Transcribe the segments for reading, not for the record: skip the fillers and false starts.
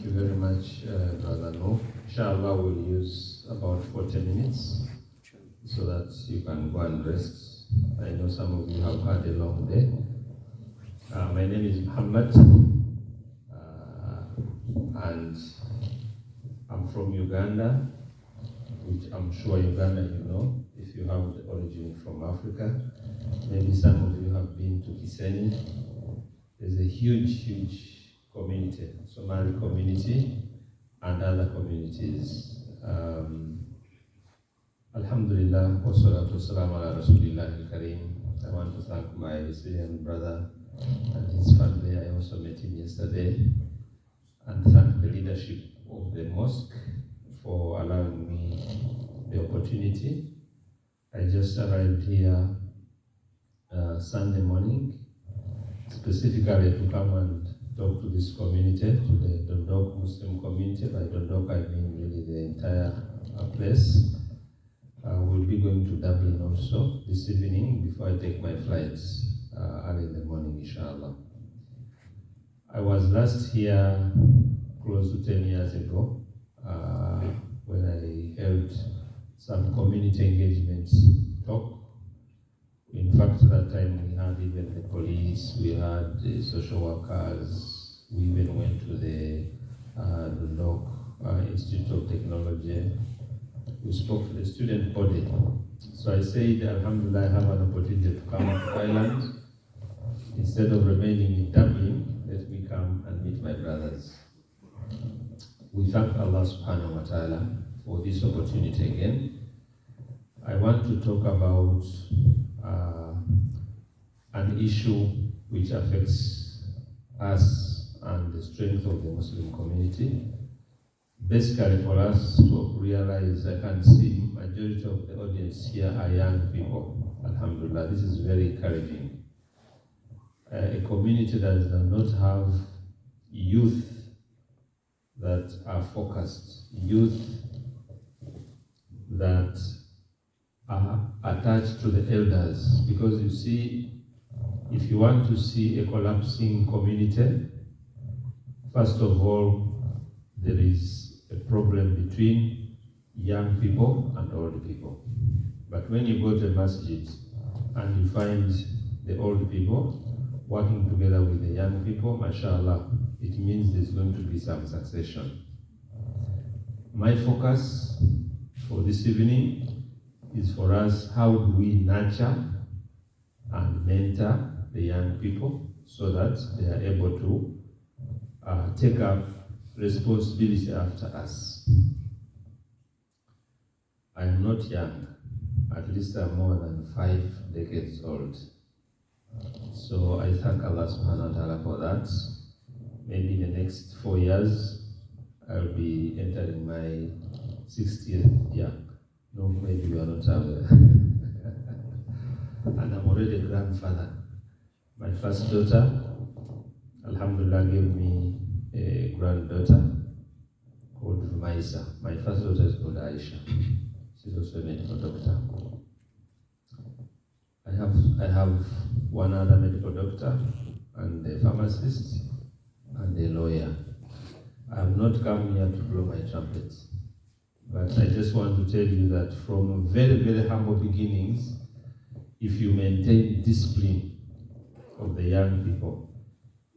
Thank you very much, Brother No. Inshallah, we'll use about 40 minutes so that you can go and rest. I know some of you have had a long day. My name is Muhammad, and I'm from Uganda, which I'm sure Uganda you know, if you have the origin from Africa. Maybe some of you have been to Kisenyi. There's a huge community, Somali community and other communities. Alhamdulillah, wassalatu wassalamu ala rasulillah al-kareem. I want to thank my Syrian brother and his family. I also met him yesterday, and thank the leadership of the mosque for allowing me the opportunity. I just arrived here Sunday morning, specifically to come and talk to this community, to the Ogand Muslim community. By Ogand, I mean really the entire place. We'll be going to Dublin also this evening before I take my flights early in the morning, inshallah. I was last here close to 10 years ago when I held some community engagement talk. In fact, at that time we had even the police, we had the social workers, we even went to the Institute of Technology. We spoke to the student body. So I said, Alhamdulillah, I have an opportunity to come to Ireland. Instead of remaining in Dublin, let me come and meet my brothers. We thank Allah subhanahu wa ta'ala for this opportunity again. I want to talk about an issue which affects us and the strength of the Muslim community. Basically, for us to realize, I can see majority of the audience here are young people. Alhamdulillah, this is very encouraging. A community that does not have youth that are focused, youth that are attached to the elders. Because you see, if you want to see a collapsing community, first of all, there is a problem between young people and old people. But when you go to a masjid and you find the old people working together with the young people, mashallah, it means there's going to be some succession. My focus for this evening is for us, how do we nurture and mentor the young people so that they are able to take up responsibility after us. I am not young, at least I'm more than 5 decades old. So I thank Allah subhanahu wa ta'ala for that. Maybe in the next 4 years, I'll be entering my 60th year. No, maybe you are not aware. And I'm already a grandfather. My first daughter, Alhamdulillah, gave me a granddaughter called Maisa. My first daughter is called Aisha. She's also a medical doctor. I have one other medical doctor and a pharmacist and a lawyer. I have not come here to blow my trumpet, but I just want to tell you that from very humble beginnings, if you maintain discipline of the young people,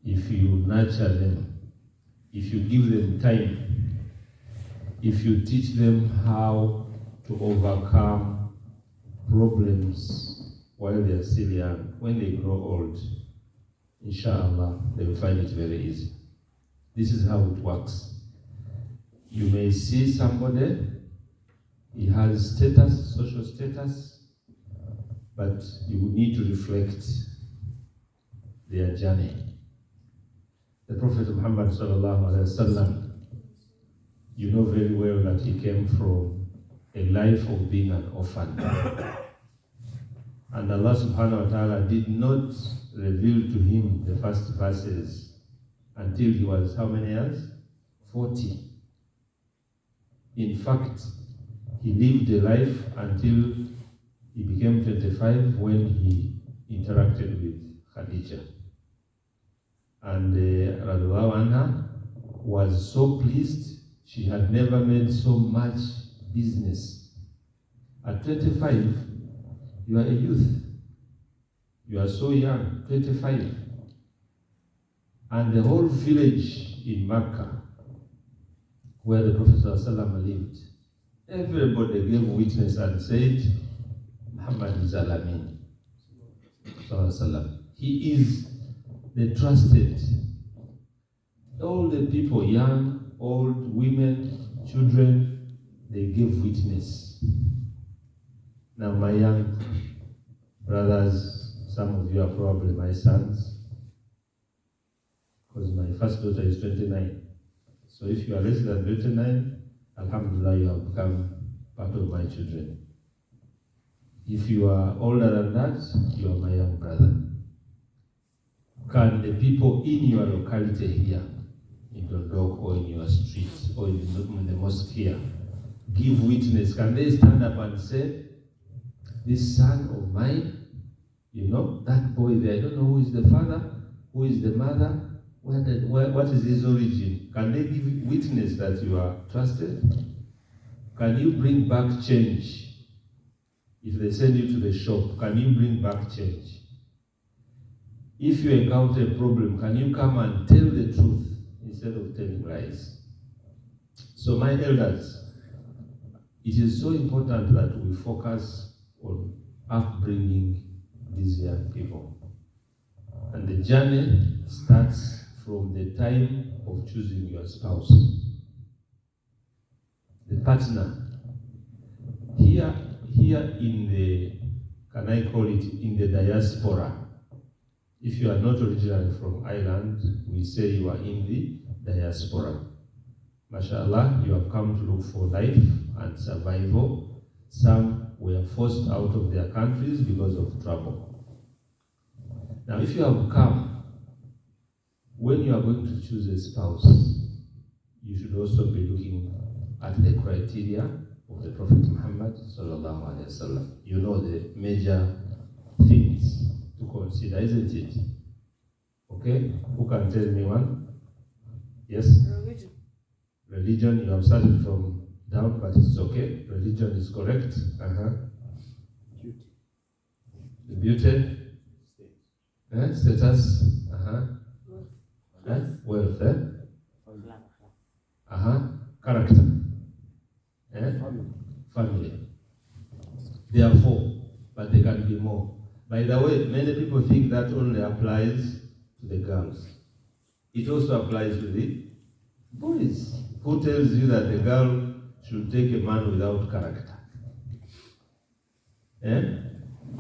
if you nurture them, if you give them time, if you teach them how to overcome problems while they are still young, when they grow old, inshallah, they will find it very easy. This is how it works. You may see somebody, he has status, social status, but you need to reflect their journey. The Prophet Muhammad sallallahu alaihi wasallam, you know very well that he came from a life of being an orphan. And Allah subhanahu wa ta'ala did not reveal to him the first verses until he was how many years? 40. In fact, he lived a life until he became 25 when he interacted with Khadija. And Radhiallahu anha, was so pleased. She had never made so much business. At 25, you are a youth. You are so young, 25. And the whole village in Mecca, where the Prophet ﷺ lived, everybody gave witness and said, Muhammad is Al-Amin. He is the trusted. All the people, young, old, women, children, they gave witness. Now my young brothers, some of you are probably my sons, because my first daughter is 29. So if you are less than 29, Alhamdulillah, you have become part of my children. If you are older than that, you are my young brother. Can the people in your locality here, in Dondok or in your street or in the mosque here, give witness? Can they stand up and say, this son of mine, you know, that boy there, I don't know who is the father, who is the mother, what is his origin? Can they give witness that you are trusted? Can you bring back change? If they send you to the shop, can you bring back change? If you encounter a problem, can you come and tell the truth instead of telling lies? So my elders, it is so important that we focus on upbringing these young people. And the journey starts from the time of choosing your spouse. The partner. Here in the, can I call it, in the diaspora, if you are not originally from Ireland, we say you are in the diaspora. MashaAllah, you have come to look for life and survival. Some were forced out of their countries because of trouble. Now, if you have come, when you are going to choose a spouse, you should also be looking at the criteria of the Prophet Muhammad sallallahu alaihi wasallam. You know the major things to consider, isn't it? Okay, who can tell me one? Yes? Religion, you have started from down, but it's okay. Religion is correct. Beauty. The beauty? Status? Wealth? Character? Family. There are 4, but there can be more. By the way, many people think that only applies to the girls. It also applies to the boys. Who tells you that the girl should take a man without character?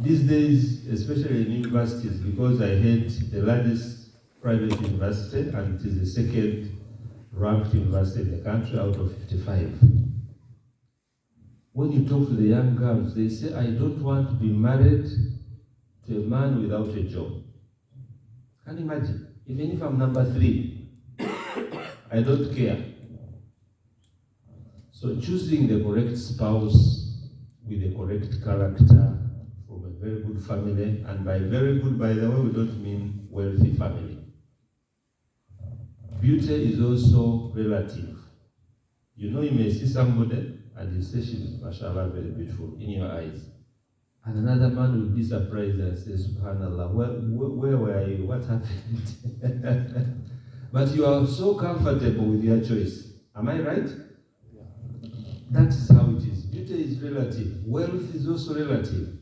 These days, especially in universities, because I head the largest private university and it is the second ranked university in the country out of 55. When you talk to the young girls, they say, I don't want to be married to a man without a job. Can you imagine? Even if I'm number 3, I don't care. So choosing the correct spouse with the correct character from a very good family, and by very good, by the way, we don't mean wealthy family. Beauty is also relative. You know, you may see somebody and you say she's, mashallah, very beautiful in your eyes. And another man will be surprised and say, subhanallah, where were you? What happened? But you are so comfortable with your choice. Am I right? Yeah. That is how it is. Beauty is relative. Wealth is also relative.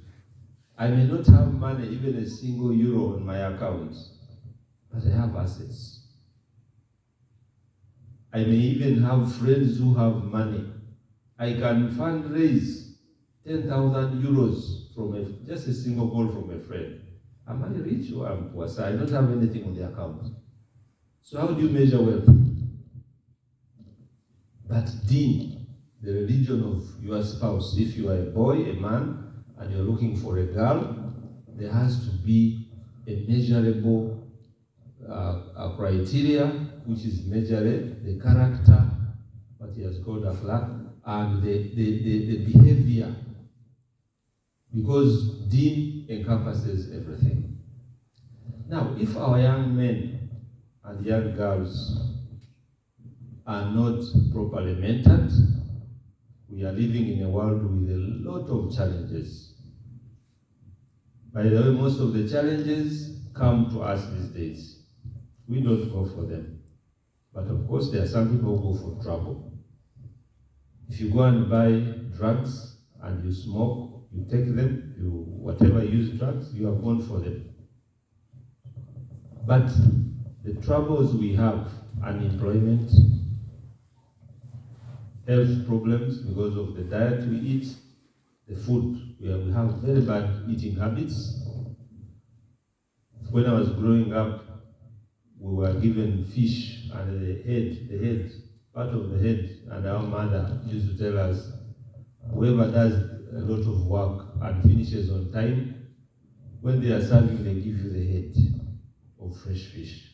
I may not have money, even a single euro on my account, but I have assets. I may even have friends who have money. I can fundraise 10,000 euros from just a single call from a friend. Am I rich or am I poor? So I don't have anything on the account. So how do you measure wealth? But deen, the religion of your spouse, if you are a boy, a man, and you're looking for a girl, there has to be a measurable criteria, which is measuring the character, what he has called akhlaq, and the behavior, because deen encompasses everything. Now, if our young men and young girls are not properly mentored, we are living in a world with a lot of challenges. By the way, most of the challenges come to us these days. We don't go for them. But of course, there are some people who go for trouble. If you go and buy drugs and you smoke, you take them, you whatever you use drugs, you have gone for them. But the troubles we have, unemployment, health problems because of the diet we eat, the food, we have very bad eating habits. When I was growing up, we were given fish and the head, part of the head, and our mother used to tell us, whoever does a lot of work and finishes on time, when they are serving, they give you the head of fresh fish.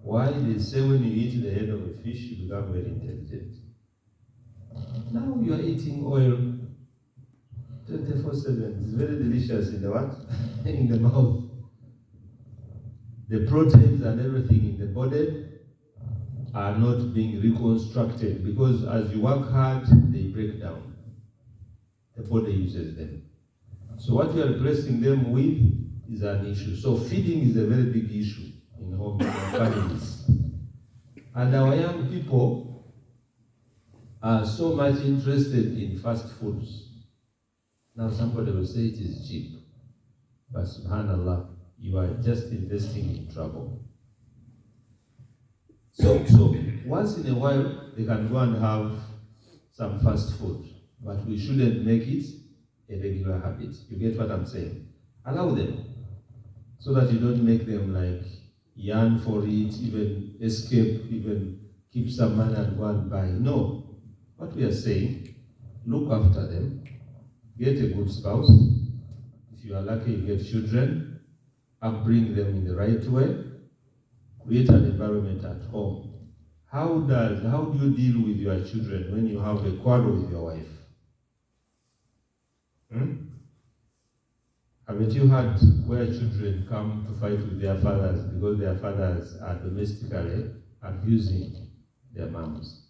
Why? They say when you eat the head of a fish, you become very intelligent. Now you are eating oil 24/7. It's very delicious in the what? In the mouth. The proteins and everything in the body are not being reconstructed because as you work hard, they break down. The body uses them. So what you are replacing them with is an issue. So feeding is a very big issue in home families. And our young people are so much interested in fast foods. Now somebody will say it is cheap. But subhanallah, you are just investing in trouble. So once in a while, they can go and have some fast food, but we shouldn't make it a regular habit. You get what I'm saying? Allow them, so that you don't make them like yearn for it, even escape, even keep some money and go and buy. No. What we are saying, look after them, get a good spouse. If you are lucky, you get children, upbring them in the right way, create an environment at home. How do you deal with your children when you have a quarrel with your wife? Haven't you heard where children come to fight with their fathers because their fathers are domestically abusing their moms?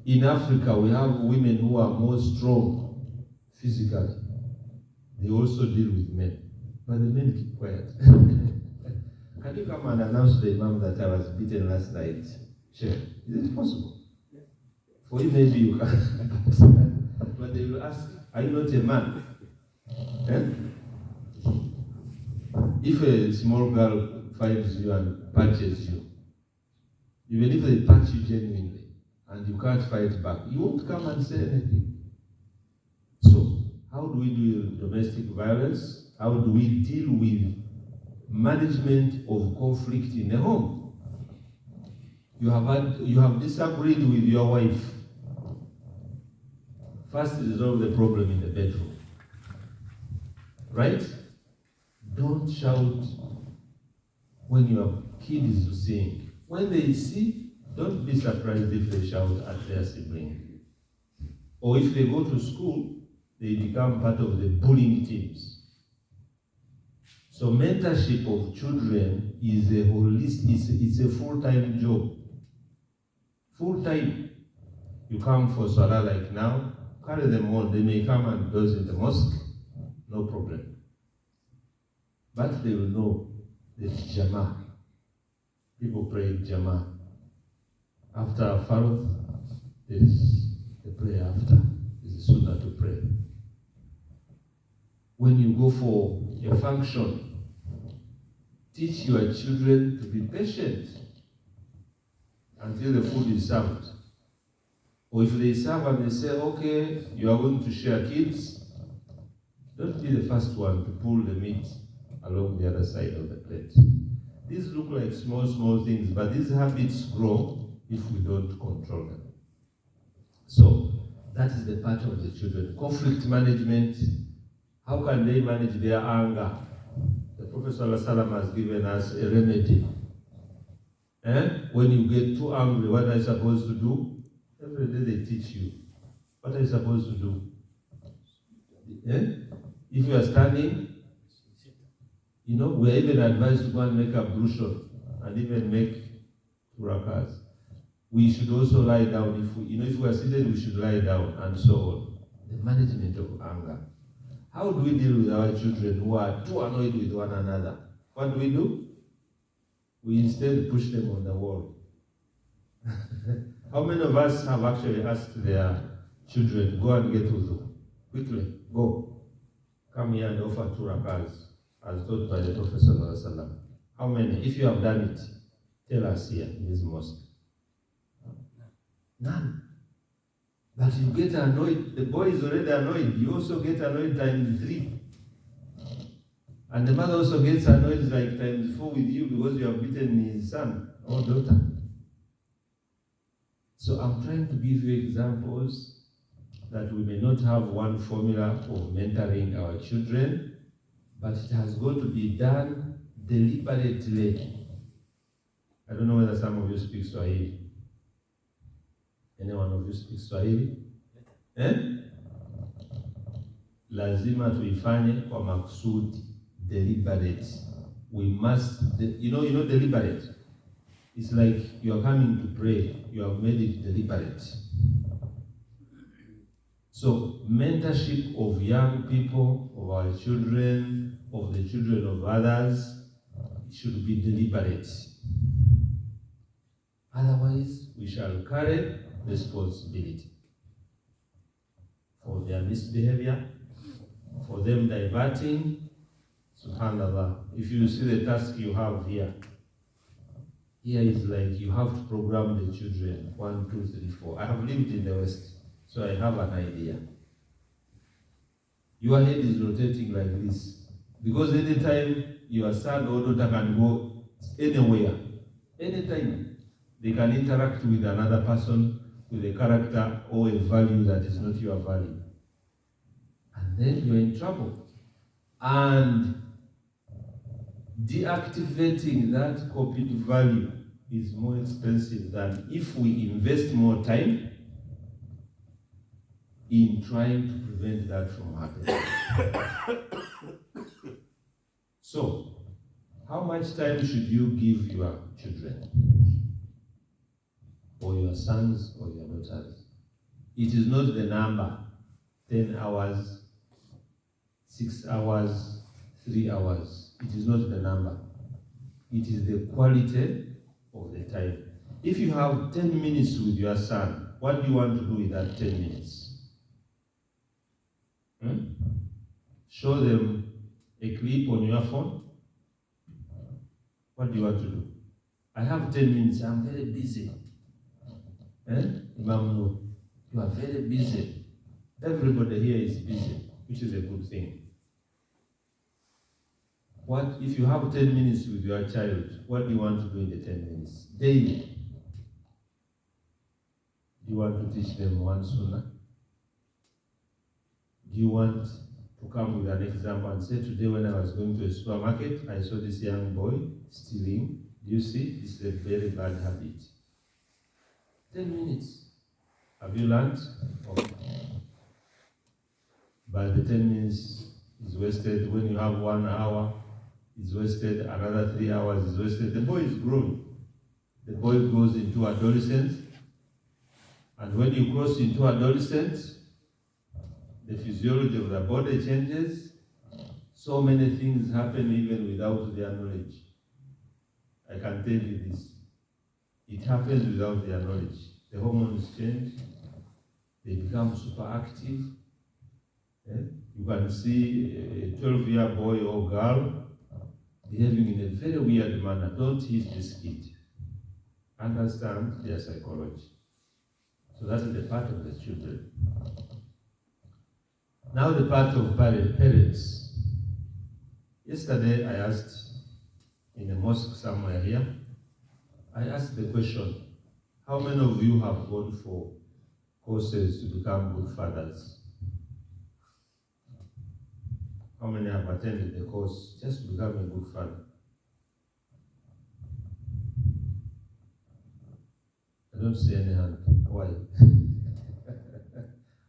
In Africa, we have women who are more strong physically. They also deal with men. But the men keep quiet. Can you come and announce to the imam that I was beaten last night? Sure. Is it possible? For you, maybe you can. But they will ask, are you not a man? If a small girl finds you and punches you, even if they punch you genuinely, and you can't fight back, you won't come and say anything. So, how do we deal with domestic violence? How do we deal with management of conflict in the home? You have disagreed with your wife. First, resolve the problem in the bedroom. Right? Don't shout when your kid is seeing. When they see, don't be surprised if they shout at their sibling. Or if they go to school, they become part of the bullying teams. So mentorship of children is a it's a full-time job. Full-time. You come for Salah like now, carry them on. They may come and doze in the mosque, no problem. But they will know the Jama'ah. People pray Jama'ah. After Farth, there is the prayer after. There is a sunnah to pray. When you go for a function, teach your children to be patient until the food is served. Or if they serve and they say, okay, you are going to share kids, don't be the first one to pull the meat along the other side of the plate. These look like small things, but these habits grow if we don't control them. So, that is the part of the children. Conflict management. How can they manage their anger? The Prophet ﷺ has given us a remedy. When you get too angry, what are you supposed to do? Every day they teach you. What are you supposed to do? If you are standing, we are even advised to go and make ablution and even make 2 rakahs. We should also lie down. If we are seated, we should lie down, and so on. The management of anger. How do we deal with our children who are too annoyed with one another? What do? We instead push them on the wall. How many of us have actually asked their children, go and get wudu? Quickly, go. Come here and offer 2 rakahs, as taught by the Prophet ﷺ. How many? If you have done it, tell us here in this mosque. None. But you get annoyed. The boy is already annoyed. You also get annoyed times 3. And the mother also gets annoyed like times 4 with you because you have beaten his son or daughter. So I'm trying to give you examples that we may not have one formula of mentoring our children, but it has got to be done deliberately. I don't know whether some of you speak Swahili. Any one of you speak Swahili? Lazima tuifanye kwa makusudi, deliberate. We must, deliberate. It's like you are coming to pray. You have made it deliberate. So, mentorship of young people, of our children, of the children of others, should be deliberate. Otherwise, we shall carry responsibility for their misbehavior, for them diverting. SubhanAllah. If you see the task you have here is like you have to program the children 1, 2, 3, 4. I have lived in the West, so I have an idea. Your head is rotating like this because anytime your son or daughter can go anywhere, anytime they can interact with another person with a character or a value that is not your value, and then you're in trouble. And deactivating that copied value is more expensive than if we invest more time in trying to prevent that from happening. So, how much time should you give your children? Or your sons or your daughters? It is not the number, 10 hours, 6 hours, 3 hours. It is not the number. It is the quality of the time. If you have 10 minutes with your son, what do you want to do with that 10 minutes? Show them a clip on your phone? What do you want to do? I have 10 minutes, I'm very busy. Imam, you are very busy. Everybody here is busy, which is a good thing. What if you have 10 minutes with your child? What do you want to do in the 10 minutes? Daily. Do you want to teach them one sunnah? Do you want to come with an example and say, today when I was going to a supermarket, I saw this young boy stealing. Do you see? This is a very bad habit. 10 minutes. Have you learned? Okay. But the 10 minutes is wasted. When you have 1 hour, it's wasted. Another 3 hours is wasted. The boy is growing. The boy goes into adolescence. And when you cross into adolescence, the physiology of the body changes. So many things happen even without their knowledge. I can tell you this. It happens without their knowledge. The hormones change. They become super active. You can see a 12-year boy or girl behaving in a very weird manner. Don't hit this kid. Understand their psychology. So that's the part of the children. Now the part of parents. Yesterday I asked in a mosque somewhere here, I asked the question, how many of you have gone for courses to become good fathers? How many have attended the course just to become a good father? I don't see any hand. Why?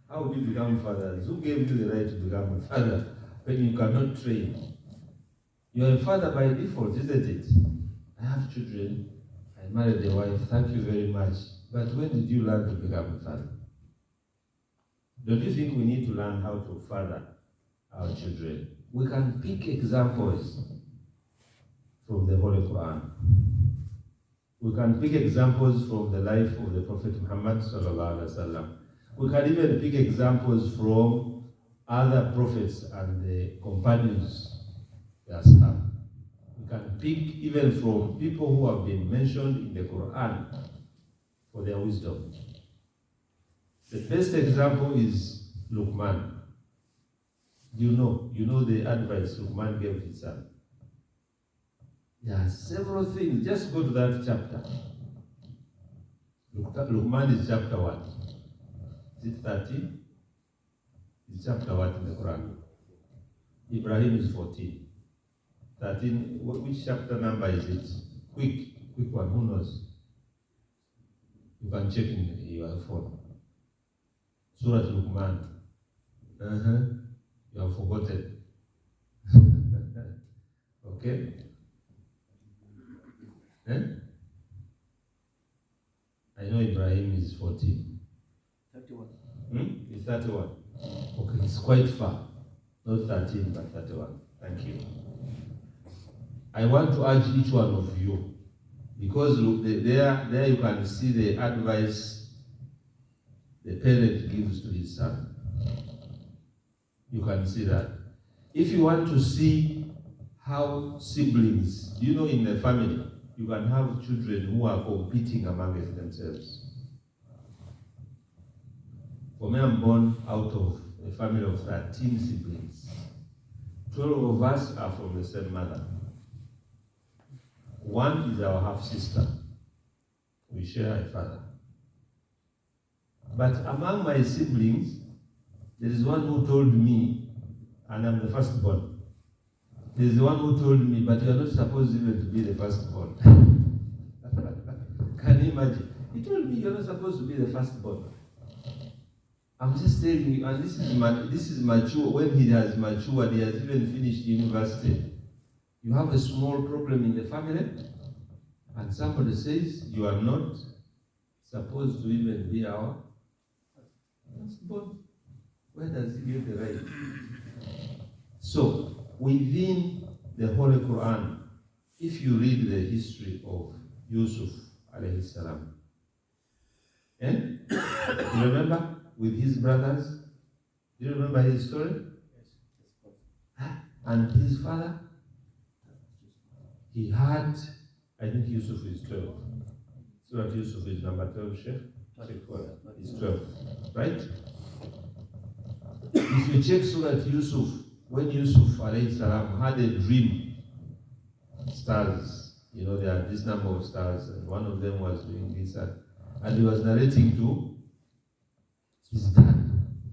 How do you become fathers? Who gave you the right to become a father when you cannot train? You are a father by default, isn't it? I have children. I married a wife. Thank you very much. But when did you learn to become a father? Don't you think we need to learn how to father our children? We can pick examples from the Holy Quran. We can pick examples from the life of the Prophet Muhammad sallallahu alaihi wasallam. We can even pick examples from other prophets and the companions, the Ashab. We can pick even from people who have been mentioned in the Quran for their wisdom. The best example is Luqman. You know the advice Luqman gave his son. There are several things. Just go to that chapter. Luqman is chapter what? Is it 13? It's chapter what in the Quran? Ibrahim is 14. 13, which chapter number is it? Quick one, who knows? You can check in your phone. Surah Luqman. You have forgotten. Okay? I know Ibrahim is 14. 31. It's 31. Okay, it's quite far. Not 13, but 31. Thank you. I want to urge each one of you, because look, there you can see the advice the parent gives to his son. You can see that. If you want to see how siblings, in the family, you can have children who are competing amongst themselves. For me, I'm born out of a family of 13 siblings. 12 of us are from the same mother. One is our half-sister. We share a father. But among my siblings, there is one who told me, and I'm the firstborn. There is one who told me, but you are not supposed even to be the firstborn. Can you imagine? He told me you're not supposed to be the firstborn. I'm just telling you, and this is mature. When he has matured, he has even finished university. You have a small problem in the family, and somebody says you are not supposed to even be our firstborn. Where does he get the right? So, within the Holy Quran, if you read the history of Yusuf alayhi salam, you remember with his brothers? Do you remember his story? Yes. And his father? He had, I think Yusuf is 12. Surah Yusuf is number 12, Sheikh? Check for it. It's 12, right? If you check Surah Yusuf, when Yusuf alayhi salam had a dream, stars, there are this number of stars, and one of them was doing this, and he was narrating to his dad.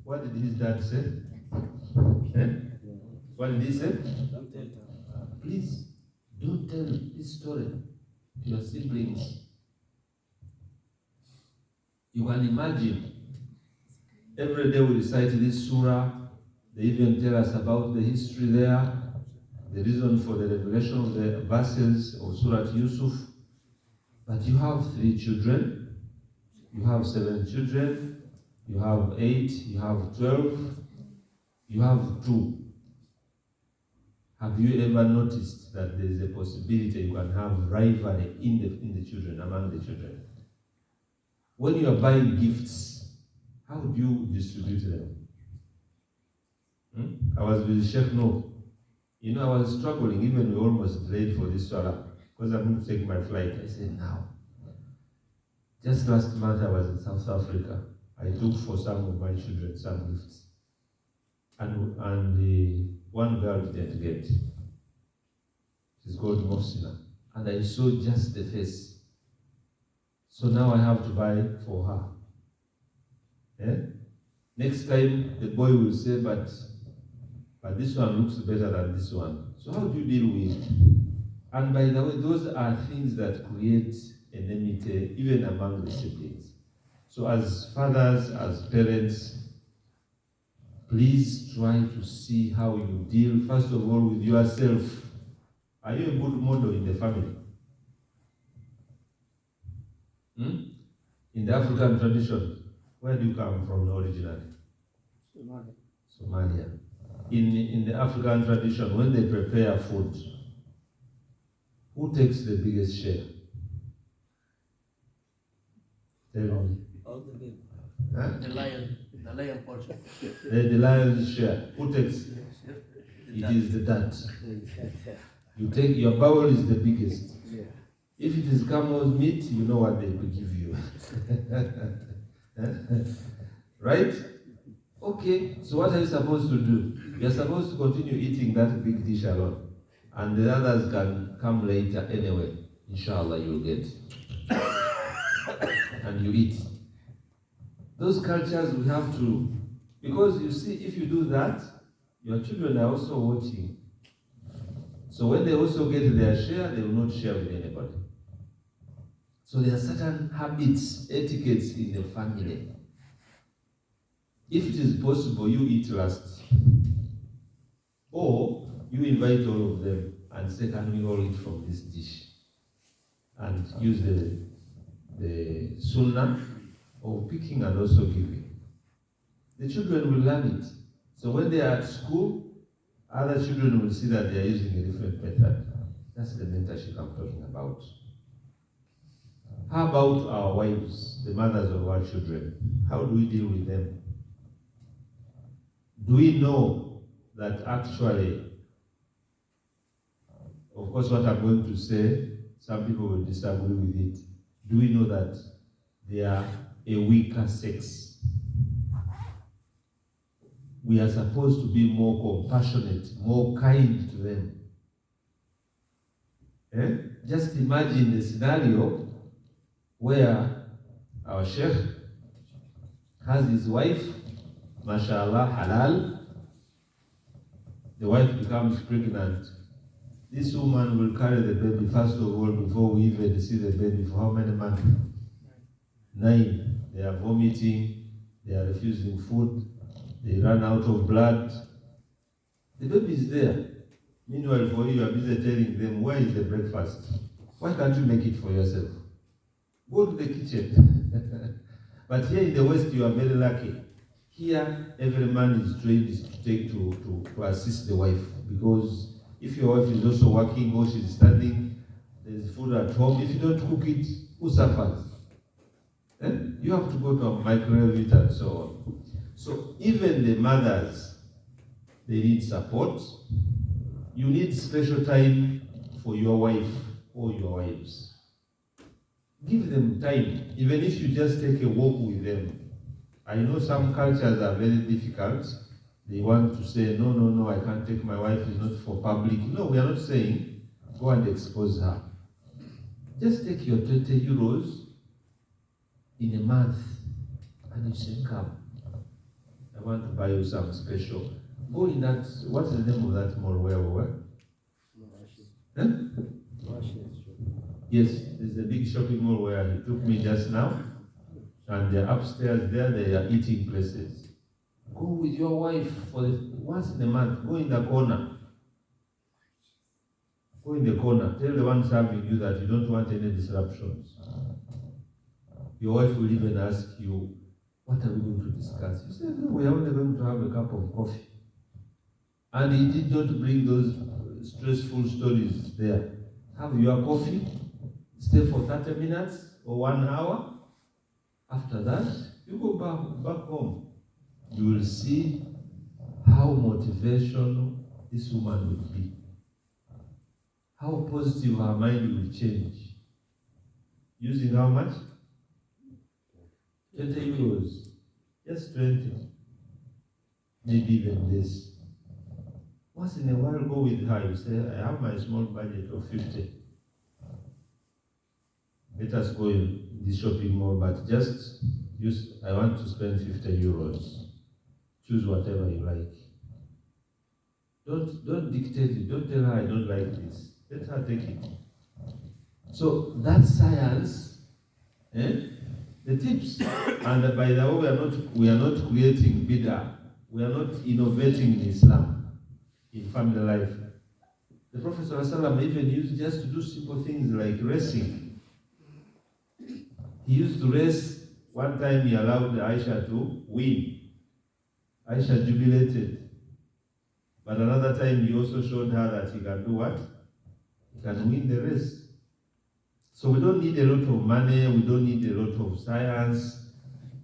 What did his dad say? What did he say? Don't tell her. Please, don't tell this story to your siblings. You can imagine, every day we recite this surah. They even tell us about the history there, the reason for the revelation of the verses of Surah Yusuf. But you have 3 children, you have 7 children, you have 8, you have 12, you have 2. Have you ever noticed that there is a possibility you can have rivalry in the children, among the children? When you are buying gifts, how do you distribute them? I was with Sheikh No. I was struggling, even we almost delayed for this Salah, because I'm going to take my flight. I said, now. Just last month I was in South Africa. I took for some of my children some gifts. And the one girl didn't get. She's called Mosina. And I saw just the face. So now I have to buy for her. Next time the boy will say, but this one looks better than this one. So how do you deal with it? And by the way, those are things that create enmity even among the siblings. So as fathers, as parents, please try to see how you deal, first of all, with yourself. Are you a good model in the family? In the African tradition, where do you come from originally? Somalia. Somalia. In the African tradition, when they prepare food, who takes the biggest share? Tell me. All the men. Huh? The lion portion. The lion's share. Who takes? It is the dad. You take, your bowl is the biggest. Yeah. If it is camel's meat, you know what they will give you. Right? Okay, so what are you supposed to do? You're supposed to continue eating that big dish alone. And the others can come later anyway. Inshallah, you'll get. And you eat. Those cultures we have to, because you see, if you do that, your children are also watching. So when they also get their share, they will not share with anybody. So there are certain habits, etiquettes in the family. If it is possible, you eat last. Or you invite all of them and say, can we all eat from this dish? And use the sunnah of picking and also giving. The children will learn it. So when they are at school, other children will see that they are using a different method. That's the mentorship I'm talking about. How about our wives, the mothers of our children? How do we deal with them? Do we know that actually, of course what I'm going to say, some people will disagree with it. Do we know that they are a weaker sex? We are supposed to be more compassionate, more kind to them. Just imagine the scenario where our sheikh has his wife, mashallah, halal. The wife becomes pregnant. This woman will carry the baby, first of all, before we even see the baby, for how many months? 9. They are vomiting, they are refusing food, they run out of blood. The baby is there. Meanwhile, for you are busy telling them, where is the breakfast? Why can't you make it for yourself? Go to the kitchen. But here in the West, you are very lucky. Here, every man is trained to assist the wife, because if your wife is also working or she's studying, there's food at home. If you don't cook it, who suffers? You have to go to a microwave it and so on. So even the mothers, they need support. You need special time for your wife or your wives. Give them time, even if you just take a walk with them. I know some cultures are very difficult. They want to say, no, I can't take my wife, it's not for public. No, we are not saying go and expose her. Just take your 20 euros in a month and you say, come, I want to buy you some special. Go in that, what's the name of that mall where we were? Yes, there's a big shopping mall where he took me just now. And they're upstairs there, they are eating places. Go with your wife for once in a month. Go in the corner. Go in the corner. Tell the one serving you that you don't want any disruptions. Your wife will even ask you, what are we going to discuss? You say, no, we are only going to have a cup of coffee. And he did not bring those stressful stories there. Have your coffee, stay for 30 minutes or 1 hour. After that, you go back home. You will see how motivational this woman will be. How positive her mind will change. Using how much? 20 euros. Just 20. Maybe even this. Once in a while, go with her. You say, I have my small budget of 50. Let us go in this shopping mall, but just use, I want to spend 50 euros. Choose whatever you like. Don't dictate it. Don't tell her I don't like this. Let her take it. So that's science. The tips. And by the way, we are not creating bid'ah. We are not innovating in Islam, in family life. The Prophet ﷺ even used just to do simple things like racing. He used to race One time he allowed Aisha to win. Aisha jubilated. But another time he also showed her that he can do what? He can win the race. So we don't need a lot of money, we don't need a lot of science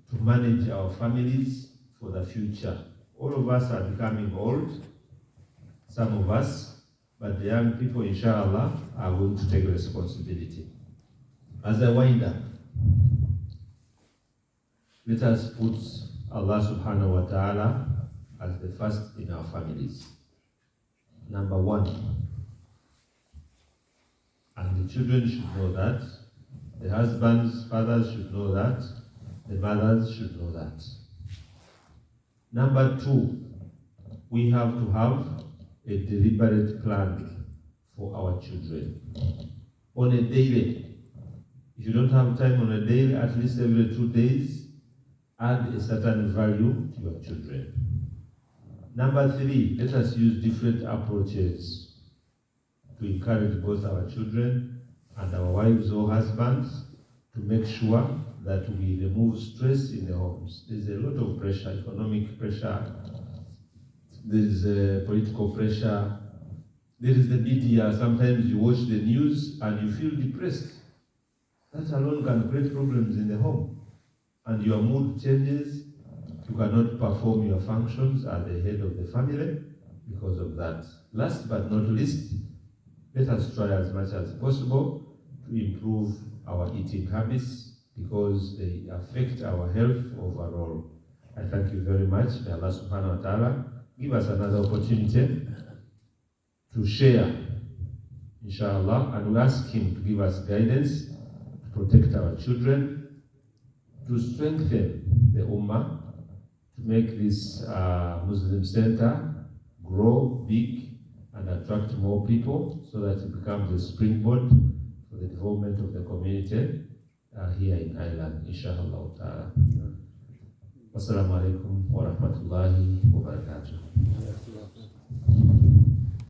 to manage our families for the future. All of us are becoming old, some of us, but the young people, inshallah, are going to take responsibility. As I wind up, let us put Allah subhanahu wa ta'ala as the first in our families. Number one, and the children should know that, the husbands, fathers should know that, the mothers should know that. Number two, we have to have a deliberate plan for our children. On a daily, if you don't have time on a daily, at least every 2 days, add a certain value to your children. Number three, let us use different approaches to encourage both our children and our wives or husbands to make sure that we remove stress in the homes. There's a lot of pressure, economic pressure, there's political pressure, there is the media. Sometimes you watch the news and you feel depressed. That alone can create problems in the home. And your mood changes, you cannot perform your functions as the head of the family because of that. Last but not least, let us try as much as possible to improve our eating habits because they affect our health overall. I thank you very much. May Allah subhanahu wa ta'ala give us another opportunity to share, inshallah, and we ask him to give us guidance, to protect our children, to strengthen the ummah, to make this Muslim center grow big and attract more people so that it becomes a springboard for the development of the community here in Ireland, inshallah ta'ala. Wassalamu alaikum wa rahmatullahi wa barakatuh.